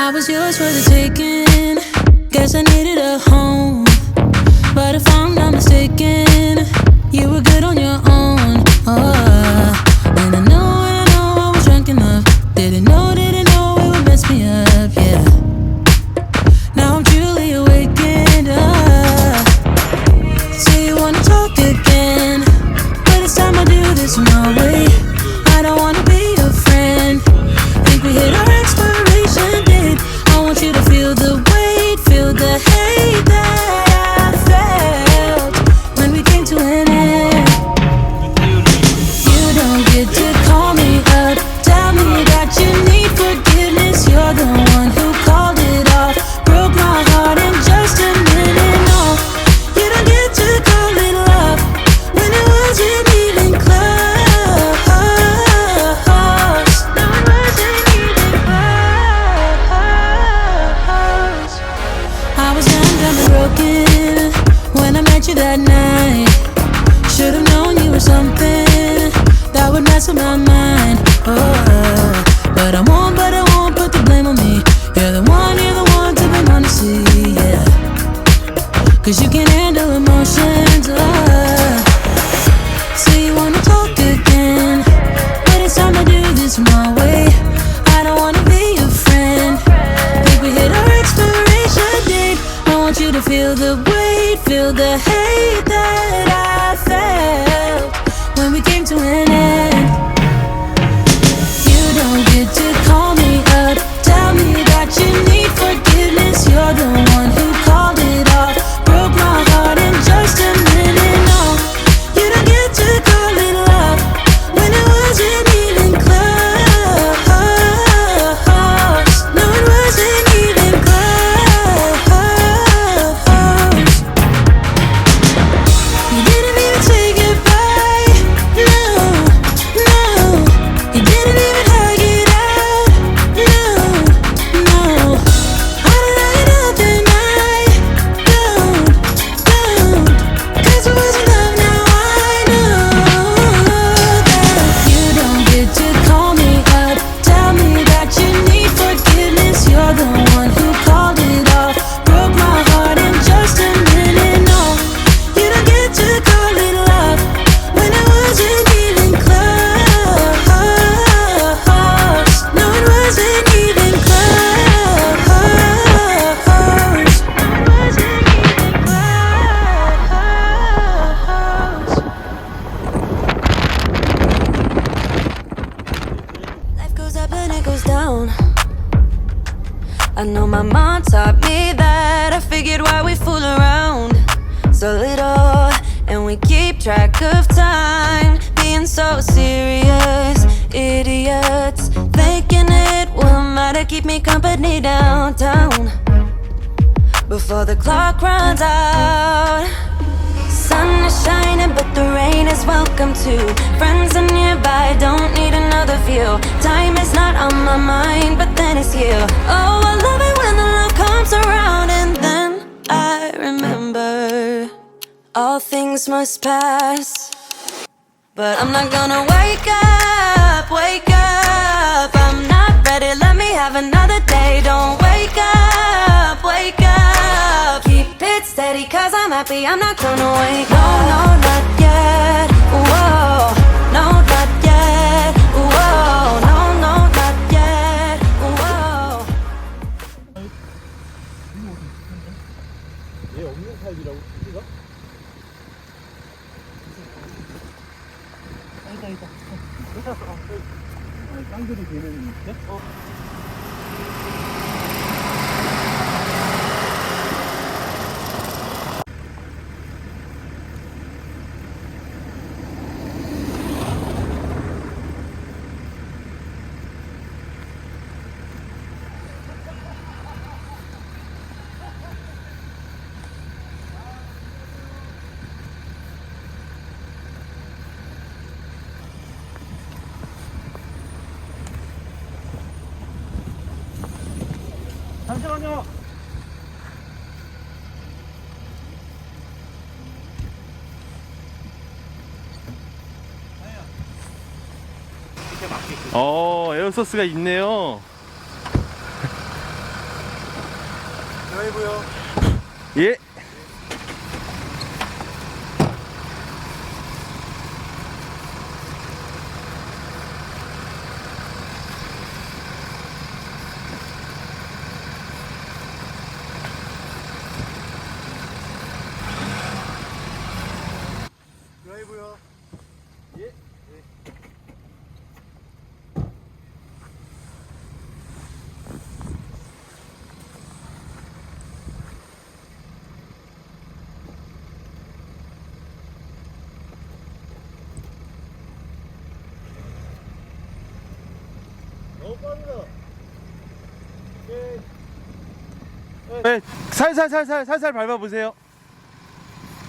I was yours for the taking. Guess I needed a home, but if I'm not mistaken, you were good on your own. And I know I was drunk enough. Didn't know it would mess me up, yeah. Now I'm truly awakened up. So you wanna talk again, but it's time I do this my way. I don't wanna be your friend. Think we hit our expiration date. I want you to feel the weight, feel the hate that I felt when we came to an end. You don't get to call me up, tell me that you need forgiveness. You're the one who called it off, broke my heart in just a minute. No, you don't get to call it love when it wasn't even close. No, it wasn't even close. I was young, dumb and broken when I met you that night. Should've known you were something that would mess with my mind. But I won't put the blame on me. You're the one to be honestly, yeah. Cause you can't handle emotions. So you wanna talk again, but it's time to do this my way. I don't wanna be your friend. Think we hit our expiration date. I want you to feel the weight, feel the hate that I felt when we came to an end. You don't get to call me up, tell me that you need forgiveness. You're the one who called it off, broke my heart in just a minute. No, you don't get to call it love when it wasn't even close. No, it wasn't even close. You didn't even say goodbye. No, no. You didn't even hug it out. No, no. I don't hug it out that night. Don't. Cause it wasn't love, now I know that. You don't get to call me up, tell me that you need forgiveness. You're the one who called it off, broke my heart in just a minute. No, you don't get to call it love when it wasn't even close. No, it wasn't even close. No, it wasn't even close. Life goes up and it goes down. I know my mom taught me that. I figured why we fool around so little, and we keep track of time, being so serious. Idiots thinking it will matter, keep me company downtown before the clock runs out. Sun is shining but the rain is welcome too. Friends are nearby, don't need another view. Time is not on my mind, but then it's you. Oh, I love it when the love comes around. And then I remember all things must pass, but I'm not gonna wake up, wake up. I'm not ready, let me have another day. Don't wake up, wake up. Keep it steady cause I'm happy, I'm not gonna wake up. No, not yet, whoa. No, not yet, whoa. No, not yet, whoa. 얘 없는 타입이라고 크기가? 아니다. 쌍들이 되는 게? 잠시만요. 에어소스가 있네요. 드라이브요. 예. 드라이브요. 예. 너무 빠르다. 오케이. 네, 살살 밟아보세요.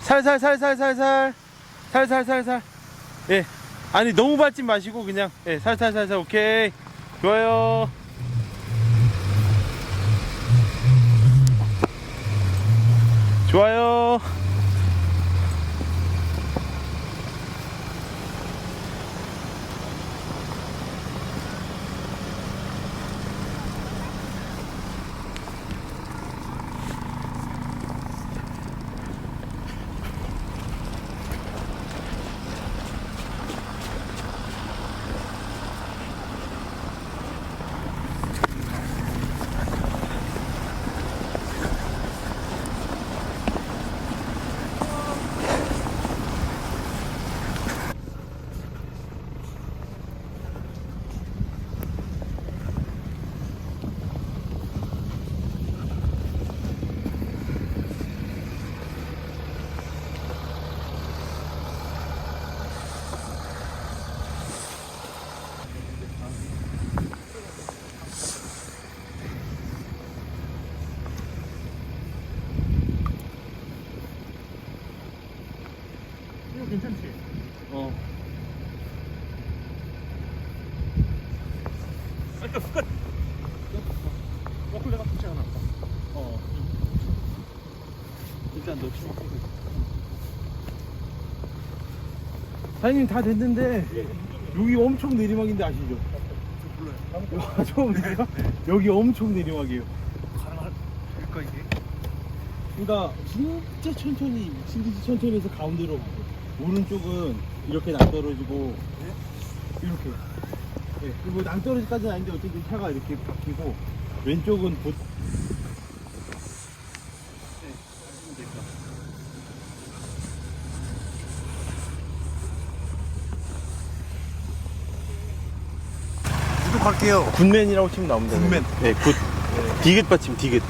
살살. 예. 아니, 너무 밟지 마시고, 그냥, 예, 살살, 오케이. 좋아요. 좋아요. 이거 괜찮지? 어. 워클레가 좋지 않아. 일단 너 좀. 사장님 다 됐는데 여기 엄청 내리막인데 아시죠? 몰라요. 처음 내려? 여기 엄청 내리막이에요. 가능할까 이게? 그러니까 진짜 천천히 미친듯이 천천히 해서 가운데로 가고 오른쪽은 이렇게 낭떠러지고 이렇게. 예, 그리고 낭떠러지까지는 아닌데 어쨌든 차가 이렇게 바뀌고 왼쪽은 구독할게요. 굿맨이라고 치면 나옵니다. 굿맨. 네, 굿. 디귿 받침 디귿.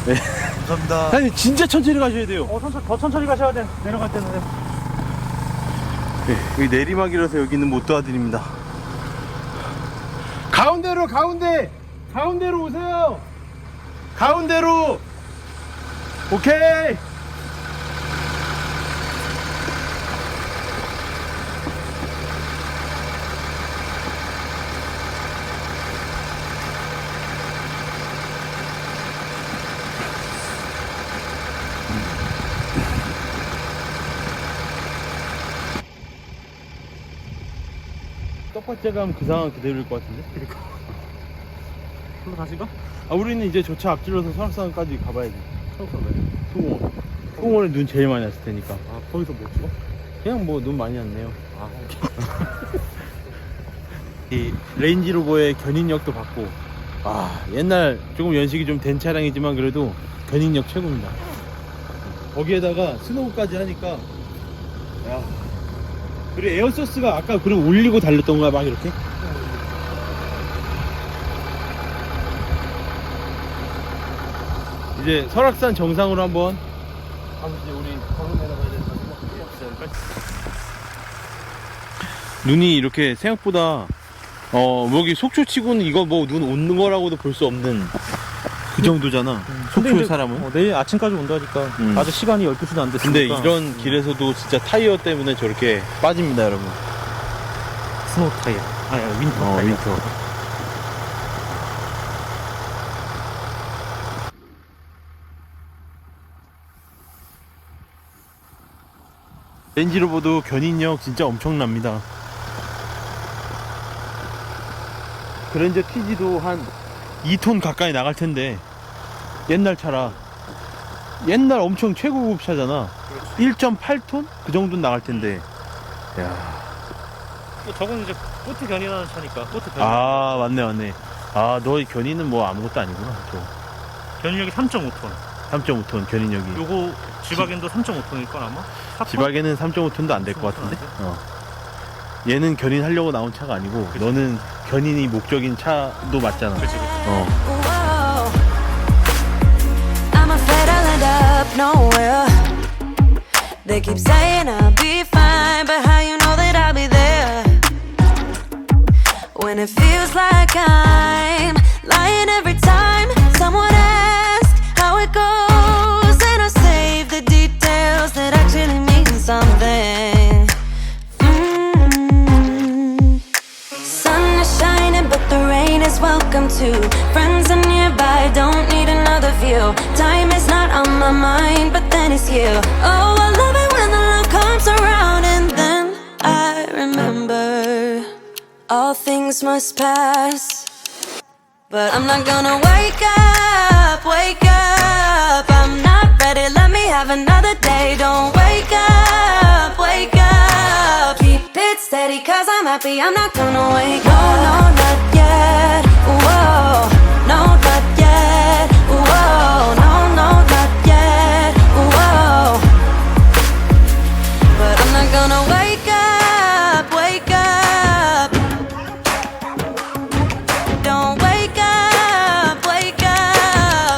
네. 감사합니다. 사장님 진짜 천천히 가셔야 돼요. 더 천천히 가셔야 돼. 내려갈 때는. 네, 여기 내리막이라서 여기는 못 도와드립니다. 가운데로 오세요. 가운데로. 오케이. 똑같이 가면 그 상황 그대로일 것 같은데? 그러니까. 그럼 다시 가? 아, 우리는 이제 조차 앞질러서 설악산까지 가봐야지. 서울서 왜? 수공원. 수공원에 눈 제일 많이 왔을 테니까. 아, 거기서 못 찍어? 그냥 뭐 눈 많이 왔네요. 아, 오케이. 이 레인지로버의 견인력도 받고, 아, 옛날 조금 연식이 좀 된 차량이지만 그래도 견인력 최고입니다. 거기에다가 스노우까지 하니까, 야. 그리고 에어소스가 아까 그럼 올리고 달렸던 거야, 막 이렇게? 이제 설악산 정상으로 한번 가보지. 우리 걸어 내려가야 되는 거. 눈이 이렇게 생각보다 여기 속초치고는 이거 뭐 눈 오는 거라고도 볼 수 없는 그 정도잖아. 속초 사람은. 내일 아침까지 온다니까. 아직 시간이 12시도 안 됐으니까. 근데 이런 길에서도 진짜 타이어 때문에 저렇게 빠집니다, 여러분. 스노우 타이어. 아니, 윈터 타이어. 윈터. 레인지로버도 견인력 진짜 엄청납니다. 그랜저tg도 한 2톤 가까이 나갈 텐데 옛날 차라. 옛날 엄청 최고급 차잖아. 1.8톤? 그 정도는 나갈 텐데. 야. 저건 이제 포트 견인하는 차니까 포트 견인. 아, 맞네. 아, 너 견인은 뭐 아무것도 아니구나. 저. 견인력이 3.5톤. 3.5톤 견인력이. 요거 지바겐도 3.5톤일 건 아마? 4톤? 지바겐은 3.5톤도 안 될 것 같은데. 얘는 견인하려고 나온 차가 아니고, 그치? 너는 견인이 목적인 차도 맞잖아. 그치. Whoa. I'm afraid I'll end up nowhere. They keep saying I'll be fine, but how you know that I'll be there when it feels like I'm lying every time someone asks how it goes, and I save the details that actually mean something. Sun is shining, but the rain is welcome too. Friends are nearby, don't need another view. Time is not on my mind, but then it's you. Oh, I love it when the love comes around, and then I remember all things must pass. But I'm not gonna wake up. I'm not ready, let me have another day. Don't wake up. Keep it steady, cause I'm happy, I'm not gonna wake up. No, not yet. Whoa, no, not yet. Whoa, no, not yet. Whoa. But I'm not gonna wake up. Don't wake up.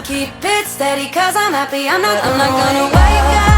Keep it steady, cause I'm happy, I'm not gonna wake up.